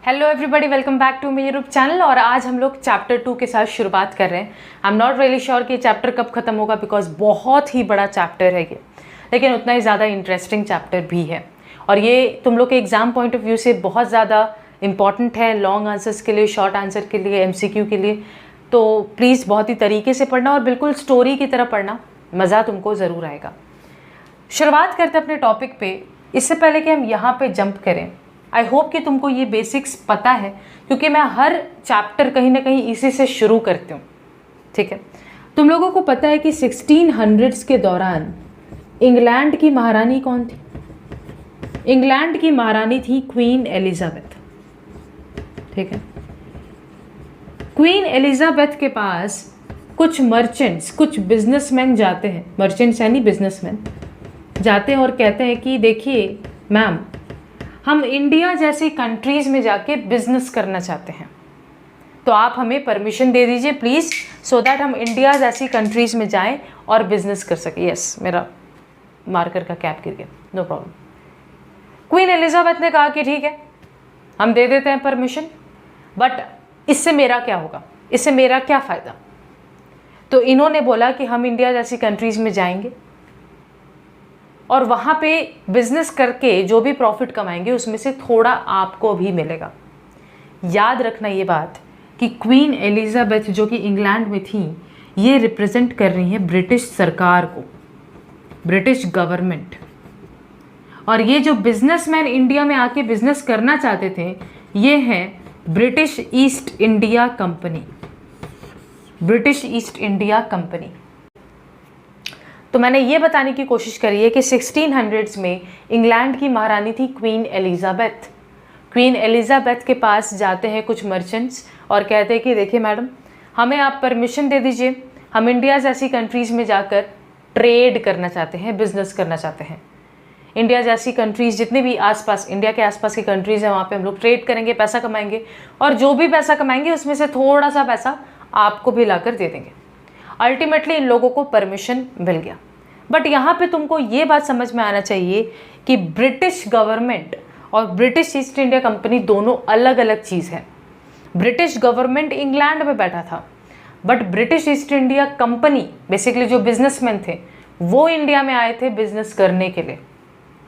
Hello everybody, welcome back to मेरे YouTube channel. और आज हम लोग चैप्टर 2 के साथ शुरुआत कर रहे हैं। I am not really sure कि चैप्टर कब खत्म होगा, बिकॉज बहुत ही बड़ा चैप्टर है ये, लेकिन उतना ही ज़्यादा इंटरेस्टिंग चैप्टर भी है। और ये तुम लोग के एग्जाम पॉइंट ऑफ व्यू से बहुत ज़्यादा इंपॉर्टेंट है, लॉन्ग आंसर्स के लिए, शॉर्ट आंसर के लिए, MCQ के लिए। तो प्लीज़ बहुत ही तरीके से पढ़ना और बिल्कुल स्टोरी की तरह पढ़ना, मज़ा तुमको ज़रूर आएगा। शुरुआत करते अपने टॉपिक पे। इससे पहले कि हम यहाँ पे जंप करें, आई होप कि तुमको ये बेसिक्स पता है, क्योंकि मैं हर चैप्टर कहीं ना कहीं इसी से शुरू करती हूँ। ठीक है, तुम लोगों को पता है कि 1600s के दौरान इंग्लैंड की महारानी कौन थी? इंग्लैंड की महारानी थी क्वीन एलिजाबेथ। ठीक है, क्वीन एलिजाबेथ के पास कुछ मर्चेंट्स, कुछ बिजनेसमैन जाते हैं, मर्चेंट्स यानी बिजनेसमैन जाते हैं और कहते हैं कि देखिए मैम, हम इंडिया जैसी कंट्रीज़ में जाके बिजनेस करना चाहते हैं, तो आप हमें परमिशन दे दीजिए प्लीज़, सो दैट हम इंडिया जैसी कंट्रीज़ में जाएं और बिजनेस कर सकें। यस, मेरा मार्कर का कैप गिर गया, नो प्रॉब्लम। क्वीन एलिजाबेथ ने कहा कि ठीक है, हम दे देते हैं परमिशन, बट इससे मेरा क्या होगा, इससे मेरा क्या फ़ायदा? तो इन्होंने बोला कि हम इंडिया जैसी कंट्रीज़ में जाएंगे और वहाँ पे बिजनेस करके जो भी प्रॉफिट कमाएंगे उसमें से थोड़ा आपको भी मिलेगा। याद रखना ये बात कि क्वीन एलिजाबेथ जो कि इंग्लैंड में थी, ये रिप्रेजेंट कर रही हैं ब्रिटिश सरकार को, ब्रिटिश गवर्नमेंट। और ये जो बिजनेसमैन इंडिया में आके बिजनेस करना चाहते थे, ये हैं British east India company, British east India company. तो मैंने ये बताने की कोशिश करी है कि 1600s में इंग्लैंड की महारानी थी क्वीन एलिजाबेथ। क्वीन एलिजाबेथ के पास जाते हैं कुछ मर्चेंट्स और कहते हैं कि देखिए मैडम, हमें आप परमिशन दे दीजिए, हम इंडिया जैसी कंट्रीज़ में जाकर ट्रेड करना चाहते हैं, बिजनेस करना चाहते हैं। इंडिया जैसी कंट्रीज़ जितने भी आसपास, इंडिया के आसपास की कंट्रीज़ हैं, वहाँ पे हम लोग ट्रेड करेंगे, पैसा कमाएंगे, और जो भी पैसा कमाएंगे उसमें से थोड़ा सा पैसा आपको भी लाकर दे देंगे। अल्टीमेटली इन लोगों को परमिशन मिल गया। बट यहाँ पे तुमको ये बात समझ में आना चाहिए कि ब्रिटिश गवर्नमेंट और ब्रिटिश ईस्ट इंडिया कंपनी दोनों अलग अलग चीज़ है। ब्रिटिश गवर्नमेंट इंग्लैंड में बैठा था, but British east India company, basically जो बिजनेसमैन थे, वो इंडिया में आए थे बिजनेस करने के लिए,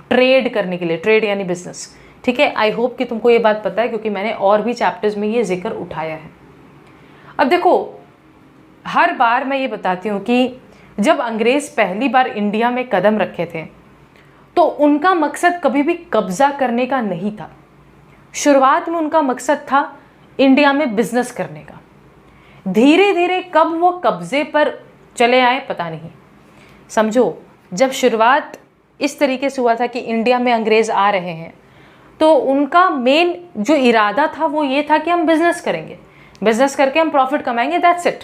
ट्रेड करने के लिए। ट्रेड यानी बिजनेस। ठीक है, आई होप कि तुमको ये बात पता है, क्योंकि मैंने और भी चैप्टर्स में ये जिक्र उठाया है। अब देखो, हर बार मैं ये बताती हूँ कि जब अंग्रेज़ पहली बार इंडिया में कदम रखे थे, तो उनका मकसद कभी भी कब्ज़ा करने का नहीं था। शुरुआत में उनका मकसद था इंडिया में बिजनेस करने का। धीरे धीरे कब वो कब्ज़े पर चले आए पता नहीं। समझो, जब शुरुआत इस तरीके से हुआ था कि इंडिया में अंग्रेज़ आ रहे हैं, तो उनका मेन जो इरादा था वो ये था कि हम बिजनेस करेंगे, बिजनेस करके हम प्रॉफिट कमाएंगे, दैट्स इट।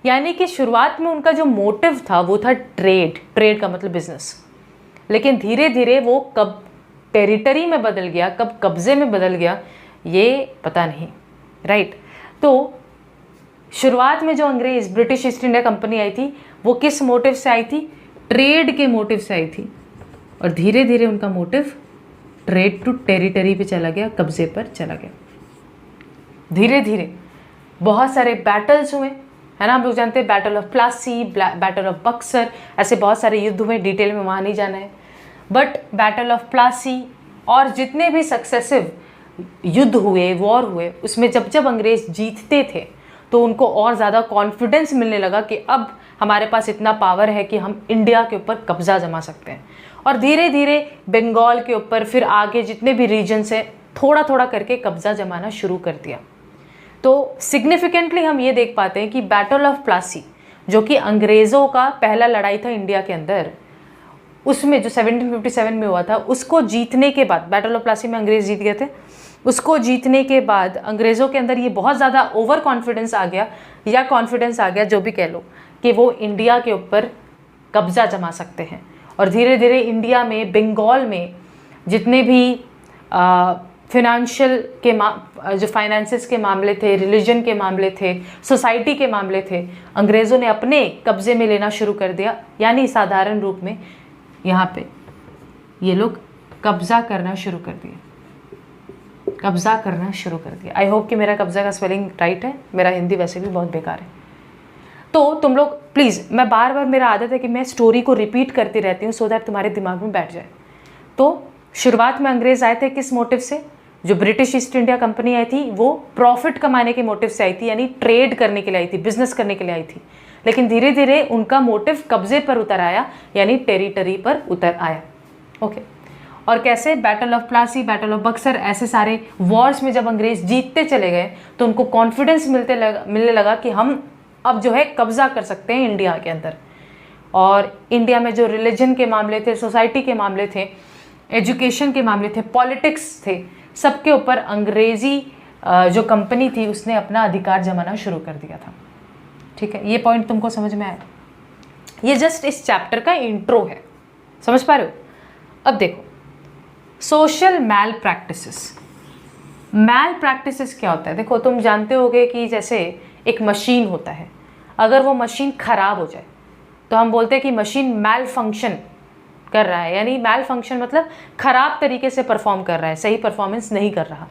यानी कि शुरुआत में उनका जो मोटिव था वो था ट्रेड, ट्रेड का मतलब बिजनेस। लेकिन धीरे धीरे वो कब टेरिटरी में बदल गया, कब कब्जे में बदल गया, ये पता नहीं, राइट। तो शुरुआत में जो अंग्रेज़, ब्रिटिश ईस्ट इंडिया कंपनी आई थी, वो किस मोटिव से आई थी? ट्रेड के मोटिव से आई थी। और धीरे धीरे उनका मोटिव ट्रेड टू टेरिटरी पे चला गया, कब्जे पर चला गया। धीरे धीरे बहुत सारे बैटल्स हुए, है ना, हम लोग जानते हैं, battle of Plassey, battle of Buxar, ऐसे बहुत सारे युद्ध हुए, डिटेल में वहाँ नहीं जाना है। बट बैटल ऑफ प्लासी और जितने भी सक्सेसिव युद्ध हुए, वॉर हुए, उसमें जब जब अंग्रेज़ जीतते थे तो उनको और ज़्यादा कॉन्फिडेंस मिलने लगा कि अब हमारे पास इतना पावर है कि हम इंडिया के ऊपर कब्जा जमा सकते हैं। और धीरे धीरे बंगाल के ऊपर, फिर आगे जितने भी रीजन्स हैं, थोड़ा थोड़ा करके कब्जा जमाना शुरू कर दिया। तो सिग्निफिकेंटली हम ये देख पाते हैं कि बैटल ऑफ प्लासी, जो कि अंग्रेज़ों का पहला लड़ाई था इंडिया के अंदर, उसमें जो 1757 में हुआ था, उसको जीतने के बाद, बैटल ऑफ प्लासी में अंग्रेज़ जीत गए थे, उसको जीतने के बाद अंग्रेज़ों के अंदर ये बहुत ज़्यादा ओवर कॉन्फिडेंस आ गया, या कॉन्फिडेंस आ गया, जो भी कह लो, कि वो इंडिया के ऊपर कब्जा जमा सकते हैं। और धीरे धीरे इंडिया में, बंगाल में जितने भी फिनेंशियल के जो फाइनेंसेस के मामले थे, रिलीजन के मामले थे, सोसाइटी के मामले थे, अंग्रेज़ों ने अपने कब्ज़े में लेना शुरू कर दिया। यानी साधारण रूप में यहाँ पे ये लोग कब्ज़ा करना शुरू कर दिए। कब्जा करना शुरू कर दिया। आई होप कि मेरा कब्जा का स्पेलिंग राइट है, मेरा हिंदी वैसे भी बहुत बेकार है। तो तुम लोग प्लीज़, मैं बार बार, मेरा आदत है कि मैं स्टोरी को रिपीट करती रहती हूँ सो दैट तुम्हारे दिमाग में बैठ जाए। तो शुरुआत में अंग्रेज आए थे किस मोटिव से? जो ब्रिटिश ईस्ट इंडिया कंपनी आई थी वो प्रॉफिट कमाने के मोटिव से आई थी, यानी ट्रेड करने के लिए आई थी, बिजनेस करने के लिए आई थी। लेकिन धीरे धीरे उनका मोटिव कब्जे पर उतर आया, यानी टेरिटरी पर उतर आया। ओके, और कैसे? Battle of Plassey, battle of Buxar, ऐसे सारे वॉर्स में जब अंग्रेज जीतते चले गए तो उनको कॉन्फिडेंस मिलने लगा कि हम अब जो है कब्जा कर सकते हैं इंडिया के अंदर। और इंडिया में जो रिलीजन के मामले थे, सोसाइटी के मामले थे, एजुकेशन के मामले थे, पॉलिटिक्स थे, सबके ऊपर अंग्रेजी जो कंपनी थी उसने अपना अधिकार जमाना शुरू कर दिया था। ठीक है, ये पॉइंट तुमको समझ में आया? ये जस्ट इस चैप्टर का इंट्रो है, समझ पा रहे हो? अब देखो, सोशल मैल प्रैक्टिसेस। मैल प्रैक्टिसेस क्या होता है? देखो, तुम जानते होगे कि जैसे एक मशीन होता है, अगर वो मशीन खराब हो जाए तो हम बोलते हैं कि मशीन मैल फंक्शन कर रहा है, यानी मैल फंक्शन मतलब खराब तरीके से परफॉर्म कर रहा है, सही परफॉर्मेंस नहीं कर रहा।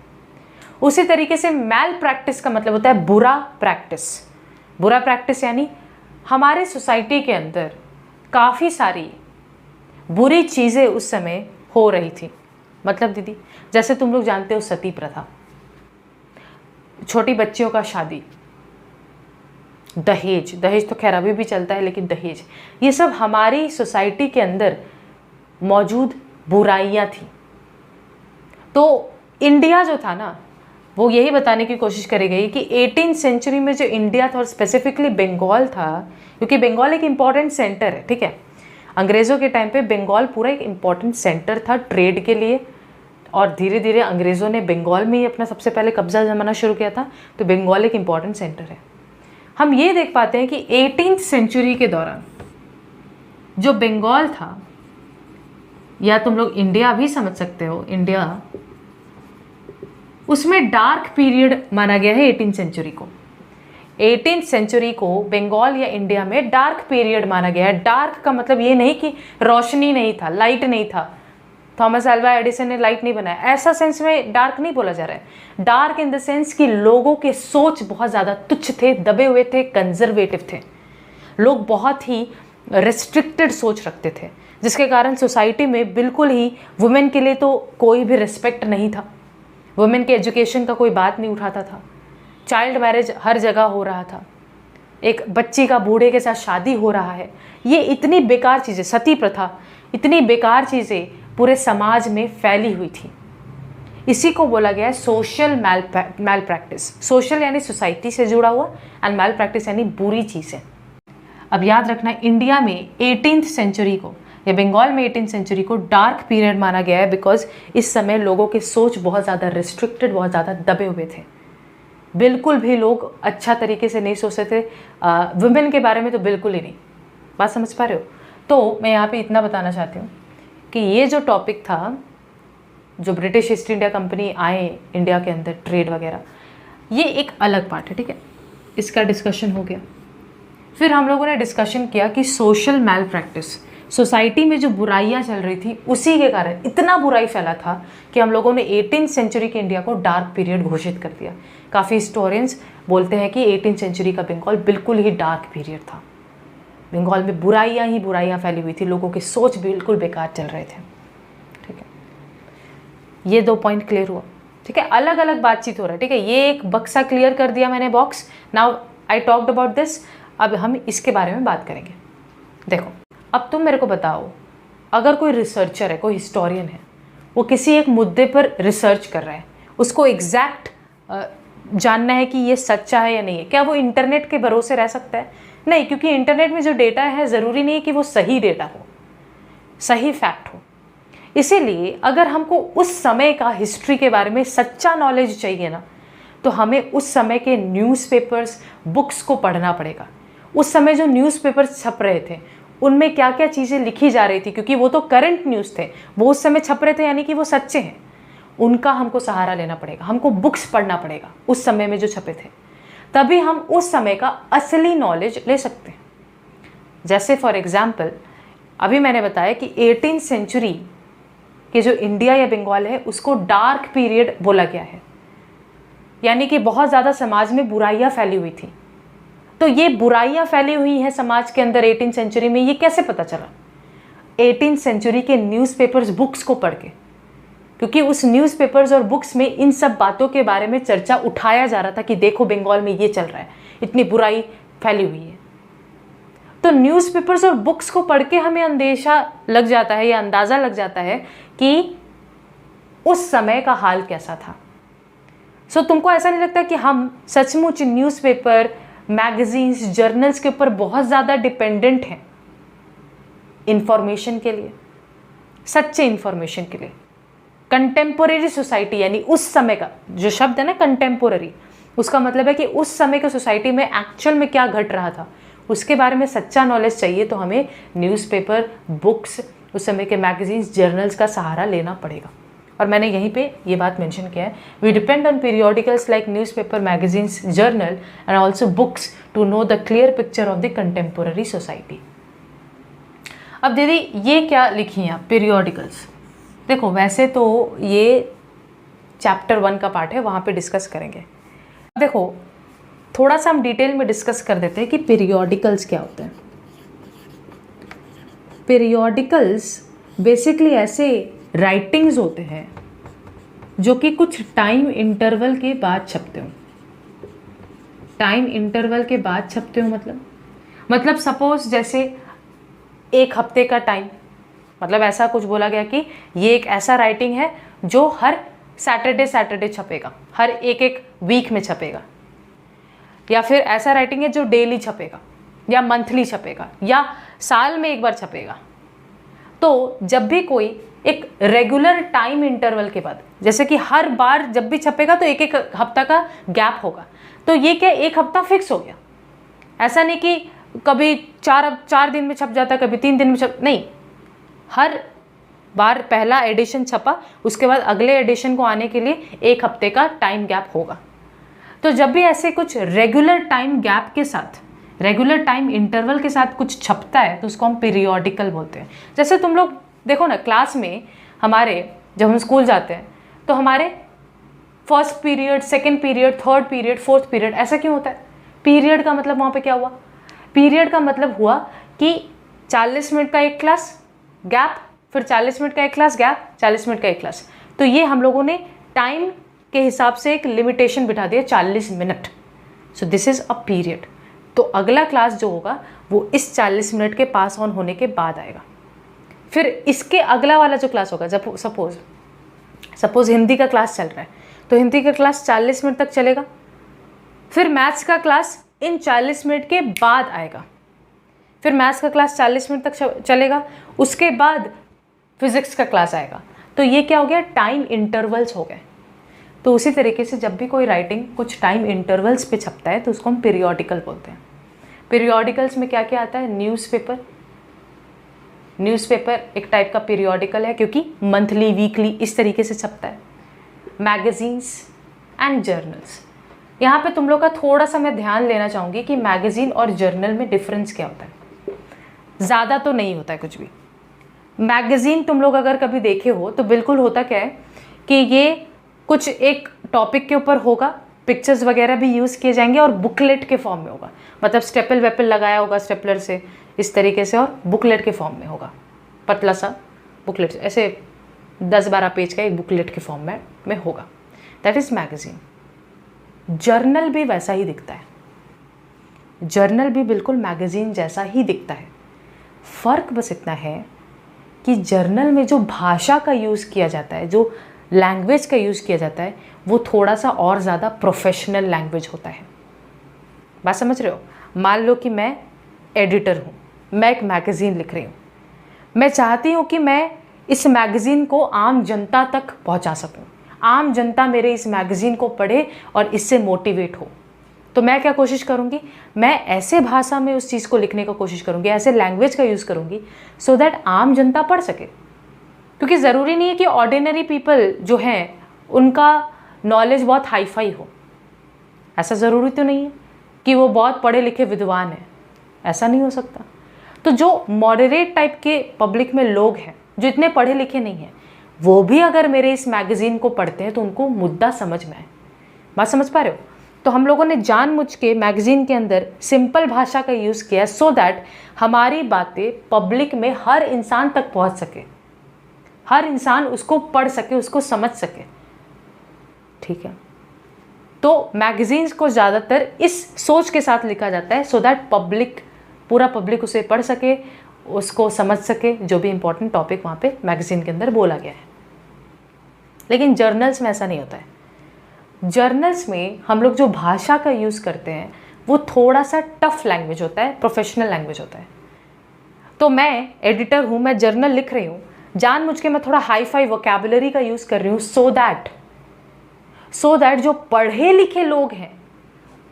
उसी तरीके से मैल प्रैक्टिस का मतलब होता है बुरा प्रैक्टिस। बुरा प्रैक्टिस यानी हमारे सोसाइटी के अंदर काफ़ी सारी बुरी चीज़ें उस समय हो रही थी। मतलब दीदी, जैसे तुम लोग जानते हो सती प्रथा, छोटी बच्चियों का शादी, दहेज, दहेज तो खैर अभी भी चलता है, लेकिन दहेज, ये सब हमारी सोसाइटी के अंदर मौजूद बुराइयां थी। तो इंडिया जो था ना, वो यही बताने की कोशिश करी गई कि 18th सेंचुरी में जो इंडिया था और स्पेसिफिकली बंगाल था, क्योंकि बंगाल एक इम्पॉर्टेंट सेंटर है, ठीक है, अंग्रेज़ों के टाइम पे बंगाल पूरा एक इम्पॉर्टेंट सेंटर था ट्रेड के लिए। और धीरे धीरे अंग्रेज़ों ने बंगाल में ही अपना सबसे पहले कब्जा जमाना शुरू किया था, तो बंगाल एक इम्पॉर्टेंट सेंटर है। हम ये देख पाते हैं कि 18th सेंचुरी के दौरान जो बंगाल था, या तुम लोग इंडिया भी समझ सकते हो, इंडिया, उसमें डार्क पीरियड माना गया है 18th सेंचुरी को। 18th सेंचुरी को बंगाल या इंडिया में डार्क पीरियड माना गया है। डार्क का मतलब ये नहीं कि रोशनी नहीं था, लाइट नहीं था, थॉमस अल्वा एडिसन ने लाइट नहीं बनाया, ऐसा सेंस में डार्क नहीं बोला जा रहा है। डार्क इन द सेंस कि लोगों के सोच बहुत ज़्यादा तुच्छ थे, दबे हुए थे, कंजर्वेटिव थे। लोग बहुत ही रिस्ट्रिक्टेड सोच रखते थे, जिसके कारण सोसाइटी में बिल्कुल ही वुमेन के लिए तो कोई भी रिस्पेक्ट नहीं था। वुमेन के एजुकेशन का कोई बात नहीं उठाता था। चाइल्ड मैरिज हर जगह हो रहा था। एक बच्ची का बूढ़े के साथ शादी हो रहा है। ये इतनी बेकार चीज़ें, सती प्रथा, इतनी बेकार चीज़ें पूरे समाज में फैली हुई थी। इसी को बोला गया है सोशल मैल प्रैक्टिस। सोशल यानी सोसाइटी से जुड़ा हुआ, एंड मैल प्रैक्टिस यानी बुरी चीज़ें। अब याद रखना, इंडिया में 18th सेंचुरी को या बंगाल में 18th सेंचुरी को डार्क पीरियड माना गया है, बिकॉज इस समय लोगों के सोच बहुत ज़्यादा रिस्ट्रिक्टेड, बहुत ज़्यादा दबे हुए थे। बिल्कुल भी लोग अच्छा तरीके से नहीं सोचते थे, वुमेन के बारे में तो बिल्कुल ही नहीं। बात समझ पा रहे हो? तो मैं यहाँ पे इतना बताना चाहती हूँ कि ये जो टॉपिक था, जो ब्रिटिश ईस्ट इंडिया कंपनी आए इंडिया के अंदर, ट्रेड वगैरह, ये एक अलग पार्ट है, ठीक है, इसका डिस्कशन हो गया। फिर हम लोगों ने डिस्कशन किया कि सोशल मैल प्रैक्टिस, सोसाइटी में जो बुराइयां चल रही थी, उसी के कारण इतना बुराई फैला था कि हम लोगों ने 18th सेंचुरी के इंडिया को डार्क पीरियड घोषित कर दिया। काफ़ी हिस्टोरियंस बोलते हैं कि 18th सेंचुरी का बंगाल बिल्कुल ही डार्क पीरियड था। बंगाल में बुराइयां ही बुराइयां फैली हुई थी, लोगों के सोच बिल्कुल बेकार चल रहे थे। ठीक है, ये 2 पॉइंट क्लियर हुआ। ठीक है, अलग अलग बातचीत हो रहा है। ठीक है, ये एक बक्सा क्लियर कर दिया मैंने, box. Now I talked about this. अब हम इसके बारे में बात करेंगे। देखो, अब तुम मेरे को बताओ, अगर कोई रिसर्चर है, कोई हिस्टोरियन है, वो किसी एक मुद्दे पर रिसर्च कर रहा है, उसको एग्जैक्ट जानना है कि ये सच्चा है या नहीं है, क्या वो इंटरनेट के भरोसे रह सकता है? नहीं, क्योंकि इंटरनेट में जो डेटा है ज़रूरी नहीं है कि वो सही डेटा हो, सही फैक्ट हो। इसीलिए अगर हमको उस समय का हिस्ट्री के बारे में सच्चा नॉलेज चाहिए ना, तो हमें उस समय के न्यूज़पेपर्स, बुक्स को पढ़ना पड़ेगा। उस समय जो न्यूज़पेपर्स छप रहे थे, उनमें क्या क्या चीज़ें लिखी जा रही थी, क्योंकि वो तो करंट न्यूज़ थे, वो उस समय छप रहे थे, यानी कि वो सच्चे हैं। उनका हमको सहारा लेना पड़ेगा, हमको बुक्स पढ़ना पड़ेगा उस समय में जो छपे थे, तभी हम उस समय का असली नॉलेज ले सकते हैं। जैसे फॉर एग्जाम्पल, अभी मैंने बताया कि 18th सेंचुरी कि जो इंडिया या बंगाल है उसको डार्क पीरियड बोला गया है, यानी कि बहुत ज़्यादा समाज में बुराइयाँ फैली हुई थी। तो ये बुराइयाँ फैली हुई हैं समाज के अंदर 18th सेंचुरी में, ये कैसे पता चला? 18th सेंचुरी के न्यूज़पेपर्स, बुक्स को पढ़ के, क्योंकि उस न्यूज़पेपर्स और बुक्स में इन सब बातों के बारे में चर्चा उठाया जा रहा था कि देखो बंगाल में ये चल रहा है, इतनी बुराई फैली हुई है। तो न्यूज़पेपर्स और बुक्स को पढ़ के हमें अंदेशा लग जाता है या अंदाज़ा लग जाता है कि उस समय का हाल कैसा था। सो तुमको ऐसा नहीं लगता कि हम सचमुच न्यूज़पेपर, मैगजीन्स, जर्नल्स के ऊपर बहुत ज़्यादा डिपेंडेंट हैं इंफॉर्मेशन के लिए, सच्चे इंफॉर्मेशन के लिए? कंटेम्पोरेरी सोसाइटी, यानी उस समय का जो शब्द है ना कंटेम्पोररी, उसका मतलब है कि उस समय के सोसाइटी में एक्चुअल में क्या घट रहा था उसके बारे में सच्चा नॉलेज चाहिए तो हमें न्यूज़पेपर, बुक्स, उस समय के मैगजीन्स, जर्नल्स का सहारा लेना पड़ेगा। और मैंने यहीं पे ये बात मेंशन किया है, we depend on periodicals like newspaper, magazines, journal and also books to know the clear picture of the contemporary society. अब दीदी ये क्या लिखी हैं आप, पीरियोडिकल्स? देखो वैसे तो ये चैप्टर 1 का पार्ट है, वहाँ पे डिस्कस करेंगे। देखो थोड़ा सा हम डिटेल में डिस्कस कर देते हैं कि पीरियोडिकल्स क्या होते हैं। पीरियोडिकल्स बेसिकली ऐसे राइटिंग्स होते हैं जो कि कुछ टाइम इंटरवल के बाद छपते हो। टाइम इंटरवल के बाद छपते हो मतलब सपोज जैसे एक हफ्ते का टाइम, मतलब ऐसा कुछ बोला गया कि ये एक ऐसा राइटिंग है जो हर सैटरडे छपेगा, हर एक वीक में छपेगा, या फिर ऐसा राइटिंग है जो डेली छपेगा या मंथली छपेगा या साल में एक बार छपेगा। तो जब भी कोई एक रेगुलर टाइम इंटरवल के बाद, जैसे कि हर बार जब भी छपेगा तो एक हफ्ता का गैप होगा, तो ये क्या एक हफ्ता फिक्स हो गया? ऐसा नहीं कि कभी 4 दिन में छप जाता, कभी 3 दिन में छप, नहीं, हर बार पहला एडिशन छपा, उसके बाद अगले एडिशन को आने के लिए एक हफ्ते का टाइम गैप होगा। तो जब भी ऐसे कुछ रेगुलर टाइम गैप के साथ, रेगुलर टाइम इंटरवल के साथ कुछ छपता है तो उसको हम पीरियोडिकल बोलते हैं। जैसे तुम लोग देखो ना क्लास में हमारे, जब हम स्कूल जाते हैं तो हमारे first period, second period, third period, fourth period, ऐसा क्यों होता है? पीरियड का मतलब वहाँ पे क्या हुआ? पीरियड का मतलब हुआ कि 40 मिनट का एक क्लास गैप, फिर 40 मिनट का एक क्लास गैप, 40 मिनट का एक क्लास। तो ये हम लोगों ने टाइम के हिसाब से एक लिमिटेशन बिठा दिया 40 minute. So this is a period. तो अगला क्लास जो होगा वो इस 40 मिनट के पास ऑन होने के बाद आएगा। फिर इसके अगला वाला जो क्लास होगा, जब सपोज हिंदी का क्लास चल रहा है तो हिंदी का क्लास 40 मिनट तक चलेगा, फिर मैथ्स का क्लास इन 40 मिनट के बाद आएगा, फिर मैथ्स का क्लास 40 मिनट तक चलेगा, उसके बाद फिजिक्स का क्लास आएगा। तो ये क्या हो गया? टाइम इंटरवल्स हो गए। तो उसी तरीके से जब भी कोई राइटिंग कुछ टाइम इंटरवल्स पे छपता है तो उसको हम पीरियोडिकल बोलते हैं। पीरियोडिकल्स में क्या क्या आता है? न्यूज़पेपर एक टाइप का पीरियोडिकल है क्योंकि मंथली, वीकली इस तरीके से छपता है। मैगजीन्स एंड जर्नल्स, यहाँ पे तुम लोग का थोड़ा सा मैं ध्यान लेना चाहूँगी कि मैगजीन और जर्नल में डिफरेंस क्या होता है। ज़्यादा तो नहीं होता है कुछ भी। मैगजीन तुम लोग अगर कभी देखे हो तो बिल्कुल होता क्या है कि ये कुछ एक टॉपिक के ऊपर होगा, पिक्चर्स वगैरह भी यूज़ किए जाएंगे और बुकलेट के फॉर्म में होगा, मतलब स्टेपल वेपल लगाया होगा स्टेपलर से इस तरीके से, और बुकलेट के फॉर्म में होगा, पतला सा बुकलेट, ऐसे 10-12 पेज का एक बुकलेट के फॉर्म में होगा। That is magazine. जर्नल भी वैसा ही दिखता है, जर्नल भी बिल्कुल मैगजीन जैसा ही दिखता है। फ़र्क बस इतना है कि जर्नल में जो भाषा का यूज़ किया जाता है, जो लैंग्वेज का यूज़ किया जाता है, वो थोड़ा सा और ज़्यादा प्रोफेशनल लैंग्वेज होता है। बात समझ रहे हो? मान लो कि मैं एडिटर हूँ, मैं एक मैगज़ीन लिख रही हूँ, मैं चाहती हूँ कि मैं इस मैगज़ीन को आम जनता तक पहुँचा सकूँ, आम जनता मेरे इस मैगज़ीन को पढ़े और इससे मोटिवेट हो। तो मैं क्या कोशिश करूँगी? मैं ऐसे भाषा में उस चीज़ को लिखने का कोशिश करूँगी, ऐसे लैंग्वेज का यूज़ करूँगी सो दैट आम जनता पढ़ सके। क्योंकि ज़रूरी नहीं है कि ऑर्डिनरी पीपल जो हैं उनका नॉलेज बहुत हाई फाई हो, ऐसा ज़रूरी तो नहीं है कि वो बहुत पढ़े लिखे विद्वान हैं, ऐसा नहीं हो सकता। तो जो मॉडरेट टाइप के पब्लिक में लोग हैं जो इतने पढ़े लिखे नहीं हैं, वो भी अगर मेरे इस मैगज़ीन को पढ़ते हैं तो उनको मुद्दा समझ में आए। बात समझ पा रहे हो? तो हम लोगों ने जानबूझ के मैगज़ीन के अंदर सिंपल भाषा का यूज़ किया सो दैट हमारी बातें पब्लिक में हर इंसान तक पहुंच सके, हर इंसान उसको पढ़ सके, उसको समझ सके। ठीक है, तो मैगज़ीन्स को ज़्यादातर इस सोच के साथ लिखा जाता है सो दैट पूरा पब्लिक उसे पढ़ सके, उसको समझ सके, जो भी इंपॉर्टेंट टॉपिक वहाँ पे मैगज़ीन के अंदर बोला गया है। लेकिन जर्नल्स में ऐसा नहीं होता है। जर्नल्स में हम लोग जो भाषा का यूज़ करते हैं वो थोड़ा सा टफ लैंग्वेज होता है, प्रोफेशनल लैंग्वेज होता है। तो मैं एडिटर हूँ, मैं जर्नल लिख रही हूँ, जानबूझ के मैं थोड़ा हाई फाई वोकैबुलरी का यूज़ कर रही हूँ सो दैट जो पढ़े लिखे लोग हैं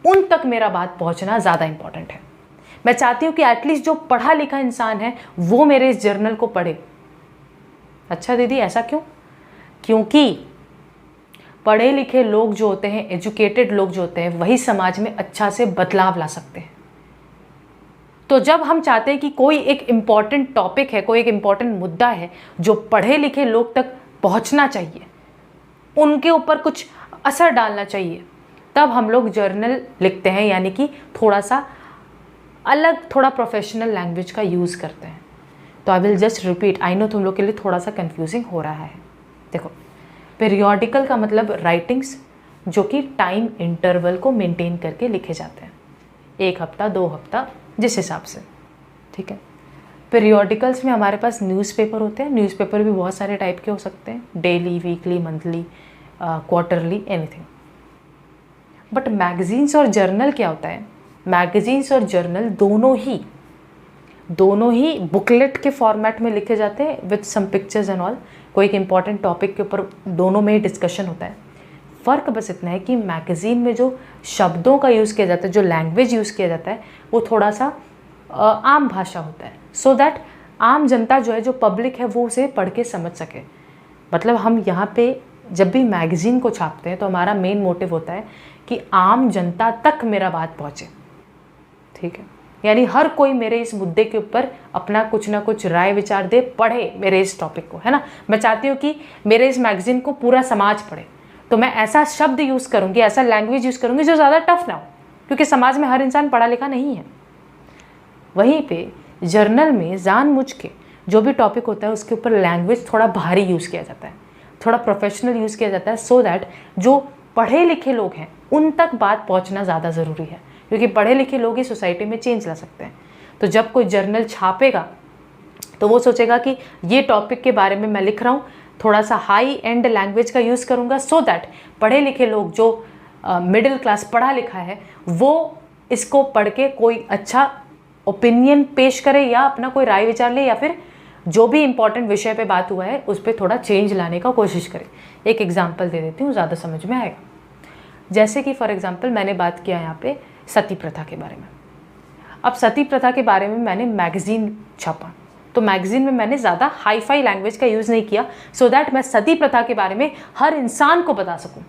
उन तक मेरा बात पहुँचना ज़्यादा इंपॉर्टेंट है। मैं चाहती हूँ कि एटलीस्ट जो पढ़ा लिखा इंसान है वो मेरे इस जर्नल को पढ़े। अच्छा दीदी ऐसा क्यों? क्योंकि पढ़े लिखे लोग जो होते हैं, एजुकेटेड लोग जो होते हैं, वही समाज में अच्छा से बदलाव ला सकते हैं। तो जब हम चाहते हैं कि कोई एक इम्पॉर्टेंट टॉपिक है, कोई एक इम्पॉर्टेंट मुद्दा है जो पढ़े लिखे लोग तक पहुंचना चाहिए, उनके ऊपर कुछ असर डालना चाहिए, तब हम लोग जर्नल लिखते हैं, यानी कि थोड़ा सा अलग, थोड़ा प्रोफेशनल लैंग्वेज का यूज़ करते हैं। तो I will just repeat, I know तुम लोग के लिए थोड़ा सा कन्फ्यूजिंग हो रहा है। देखो, पीरियोडिकल का मतलब राइटिंग्स जो कि टाइम इंटरवल को मेंटेन करके लिखे जाते हैं, 1 हफ्ता 2 हफ्ता जिस हिसाब से। ठीक है, पीरियोडिकल्स में हमारे पास न्यूज़पेपर होते हैं। न्यूज़पेपर भी बहुत सारे टाइप के हो सकते हैं, daily, weekly, monthly, quarterly, anything. But magazines और जर्नल क्या होता है? मैगजीन्स और जर्नल दोनों ही बुकलेट के फॉर्मेट में लिखे जाते हैं with some pictures and all. कोई एक इंपॉर्टेंट टॉपिक के ऊपर दोनों में ही डिस्कशन होता है। फ़र्क बस इतना है कि मैगज़ीन में जो शब्दों का यूज़ किया जाता है, जो लैंग्वेज यूज़ किया जाता है, वो थोड़ा सा आम भाषा होता है सो दैट आम जनता जो है, जो पब्लिक है, वो उसे पढ़ के समझ सके। मतलब हम यहाँ पे जब भी मैगज़ीन को छापते हैं तो हमारा मेन मोटिव होता है कि आम जनता तक मेरा बात पहुँचे। ठीक है, यानी हर कोई मेरे इस मुद्दे के ऊपर अपना कुछ ना कुछ राय विचार दे, पढ़े मेरे इस टॉपिक को, है ना। मैं चाहती हूँ कि मेरे इस मैगज़ीन को पूरा समाज पढ़े, तो मैं ऐसा शब्द यूज़ करूँगी, ऐसा लैंग्वेज यूज़ करूँगी जो ज़्यादा टफ ना हो, क्योंकि समाज में हर इंसान पढ़ा लिखा नहीं है। वहीं पे जर्नल में जानबूझ के जो भी टॉपिक होता है उसके ऊपर लैंग्वेज थोड़ा भारी यूज़ किया जाता है, थोड़ा प्रोफेशनल यूज़ किया जाता है सो दैट जो पढ़े लिखे लोग हैं उन तक बात पहुँचना ज़्यादा ज़रूरी है, क्योंकि पढ़े लिखे लोग ही सोसाइटी में चेंज ला सकते हैं। तो जब कोई जर्नल छापेगा तो वो सोचेगा कि ये टॉपिक के बारे में मैं लिख रहा हूँ, थोड़ा सा हाई एंड लैंग्वेज का यूज़ करूँगा सो दैट पढ़े लिखे लोग जो मिडिल क्लास पढ़ा लिखा है वो इसको पढ़ के कोई अच्छा ओपिनियन पेश करे या अपना कोई राय विचार ले, या फिर जो भी इंपॉर्टेंट विषय पे बात हुआ है उस पर थोड़ा चेंज लाने का कोशिश करे। एक एग्जाम्पल दे देती हूँ, ज़्यादा समझ में आएगा। जैसे कि फॉर एग्जाम्पल मैंने बात किया यहाँ पे सती प्रथा के बारे में। अब सती प्रथा के बारे में मैंने मैगज़ीन छापा, तो मैगज़ीन में मैंने ज़्यादा हाई फाई लैंग्वेज का यूज़ नहीं किया सो दैट मैं सती प्रथा के बारे में हर इंसान को बता सकूं।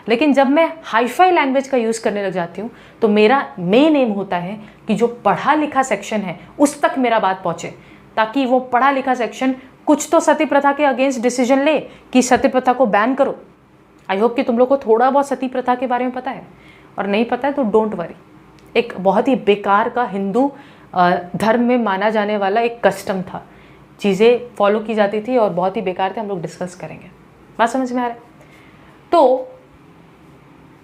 लेकिन जब मैं हाई फाई लैंग्वेज का यूज़ करने लग जाती हूँ तो मेरा मेन एम होता है कि जो पढ़ा लिखा सेक्शन है उस तक मेरा बात पहुँचे, ताकि वो पढ़ा लिखा सेक्शन कुछ तो सती प्रथा के अगेंस्ट डिसीजन ले कि सती प्रथा को बैन करो। आई होप कि तुम लोग को थोड़ा बहुत सती प्रथा के बारे में पता है, और नहीं पता है तो डोंट वरी। एक बहुत ही बेकार का हिंदू धर्म में माना जाने वाला एक कस्टम था, चीज़ें फॉलो की जाती थी और बहुत ही बेकार थे। हम लोग डिस्कस करेंगे, बात समझ में आ रहा है? तो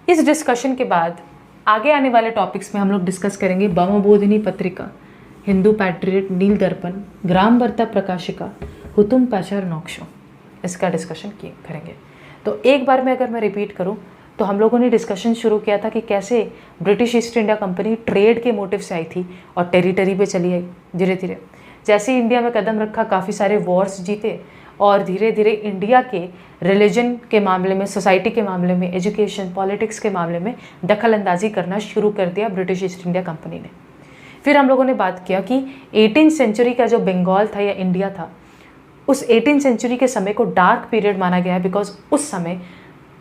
इस डिस्कशन के बाद आगे आने वाले टॉपिक्स में हम लोग डिस्कस करेंगे ब्रह्मबोधिनी पत्रिका, हिंदू पैट्रियट, नील दर्पण, ग्राम वार्ता प्रकाशिका, हुतुम पैशर नोक्शो, इसका डिस्कशन करेंगे। तो एक बार में अगर मैं रिपीट करूं तो हम लोगों ने डिस्कशन शुरू किया था कि कैसे British east India company trade के मोटिव से आई थी और टेरिटरी पे चली आई धीरे धीरे। जैसे इंडिया में कदम रखा, काफ़ी सारे वॉर्स जीते और धीरे धीरे इंडिया के रिलीजन के मामले में, सोसाइटी के मामले में, एजुकेशन, पॉलिटिक्स के मामले में दखल अंदाजी करना शुरू कर दिया ब्रिटिश ईस्ट इंडिया कंपनी ने। फिर हम लोगों ने बात किया कि 18वीं सेंचुरी का जो बंगाल था या इंडिया था, उस 18वीं सेंचुरी के समय को डार्क पीरियड माना गया है, बिकॉज उस समय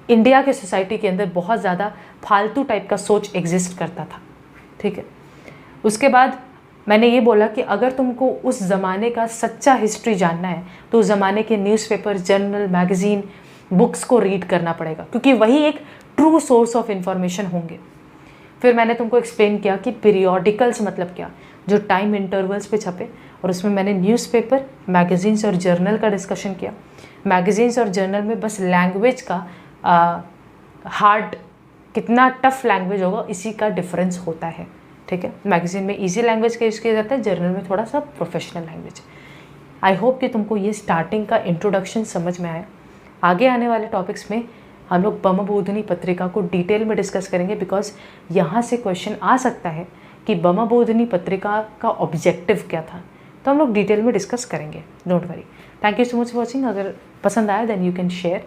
इंडिया के सोसाइटी के अंदर बहुत ज़्यादा फालतू टाइप का सोच एग्जिस्ट करता था। ठीक है, उसके बाद मैंने ये बोला कि अगर तुमको उस ज़माने का सच्चा हिस्ट्री जानना है तो उस ज़माने के न्यूज़पेपर, जर्नल, मैगज़ीन, बुक्स को रीड करना पड़ेगा, क्योंकि वही एक ट्रू सोर्स ऑफ इंफॉर्मेशन होंगे। फिर मैंने तुमको एक्सप्लेन किया कि पीरियोडिकल्स मतलब क्या, जो टाइम इंटरवल्स पे छपे, और उसमें मैंने न्यूज़पेपर, मैगज़ीन्स और जर्नल का डिस्कशन किया। मैगज़ीन्स और जर्नल में बस लैंग्वेज का हार्ड, कितना टफ लैंग्वेज होगा, इसी का डिफरेंस होता है, ठीक है। मैगज़ीन में इजी लैंग्वेज का यूज़ किया जाता है, जर्नल में थोड़ा सा प्रोफेशनल लैंग्वेज। आई होप कि तुमको ये स्टार्टिंग का इंट्रोडक्शन समझ में आया। आगे आने वाले टॉपिक्स में हम लोग ब्रह्मबोधिनी पत्रिका को डिटेल में डिस्कस करेंगे, बिकॉज यहाँ से क्वेश्चन आ सकता है कि ब्रह्मबोधिनी पत्रिका का ऑब्जेक्टिव क्या था, तो हम लोग डिटेल में डिस्कस करेंगे, don't worry. Thank you so much for watching. अगर पसंद आया देन यू कैन शेयर।